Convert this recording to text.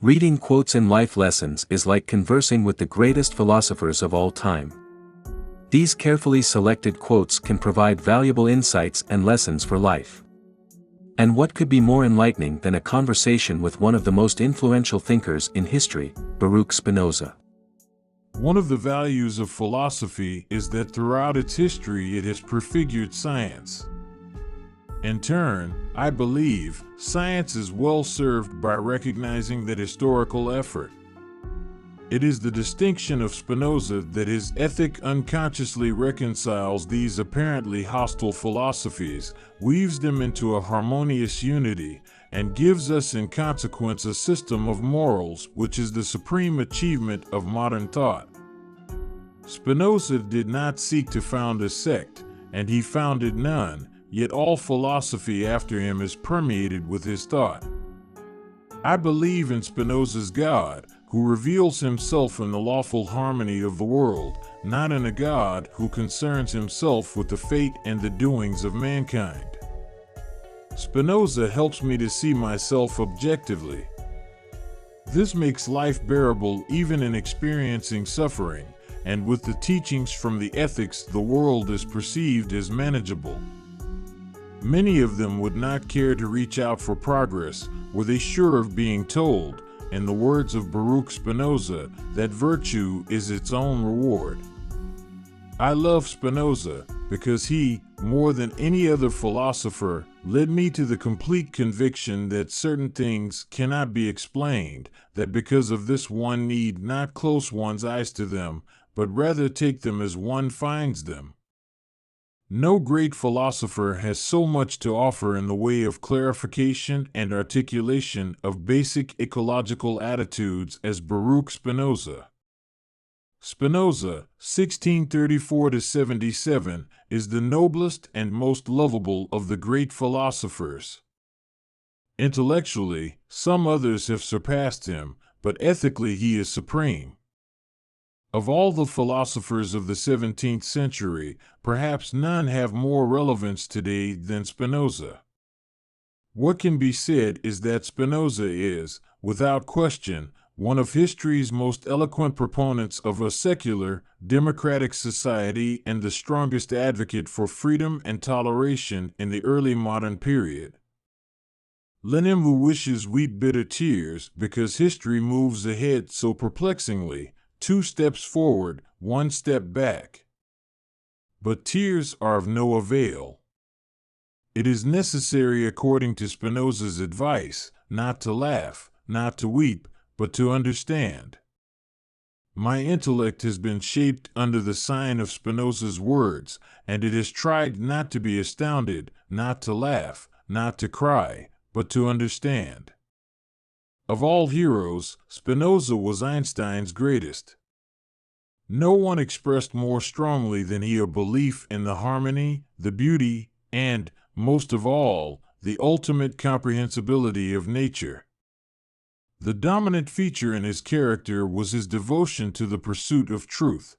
Reading quotes in life lessons is like conversing with the greatest philosophers of all time. These carefully selected quotes can provide valuable insights and lessons for life. And what could be more enlightening than a conversation with one of the most influential thinkers in history, Baruch Spinoza? One of the values of philosophy is that throughout its history it has prefigured science. In turn, I believe, science is well served by recognizing that historical effort. It is the distinction of Spinoza that his ethic unconsciously reconciles these apparently hostile philosophies, weaves them into a harmonious unity, and gives us in consequence a system of morals which is the supreme achievement of modern thought. Spinoza did not seek to found a sect, and he founded none, yet all philosophy after him is permeated with his thought. I believe in Spinoza's God, who reveals himself in the lawful harmony of the world, not in a God who concerns himself with the fate and the doings of mankind. Spinoza helps me to see myself objectively. This makes life bearable even in experiencing suffering, and with the teachings from the ethics, the world is perceived as manageable. Many of them would not care to reach out for progress, were they sure of being told, in the words of Baruch Spinoza, that virtue is its own reward. I love Spinoza because he, more than any other philosopher, led me to the complete conviction that certain things cannot be explained, that because of this one need not close one's eyes to them, but rather take them as one finds them. No great philosopher has so much to offer in the way of clarification and articulation of basic ecological attitudes as Baruch Spinoza. Spinoza, 1634–77, is the noblest and most lovable of the great philosophers. Intellectually, some others have surpassed him, but ethically he is supreme. Of all the philosophers of the 17th century, perhaps none have more relevance today than Spinoza. What can be said is that Spinoza is, without question, one of history's most eloquent proponents of a secular, democratic society and the strongest advocate for freedom and toleration in the early modern period. Let him who wishes weep bitter tears, because history moves ahead so perplexingly, 2 steps forward, 1 step back. But tears are of no avail. It is necessary, according to Spinoza's advice, not to laugh, not to weep, but to understand. My intellect has been shaped under the sign of Spinoza's words, and it has tried not to be astounded, not to laugh, not to cry, but to understand. Of all heroes, Spinoza was Einstein's greatest. No one expressed more strongly than he a belief in the harmony, the beauty, and, most of all, the ultimate comprehensibility of nature. The dominant feature in his character was his devotion to the pursuit of truth.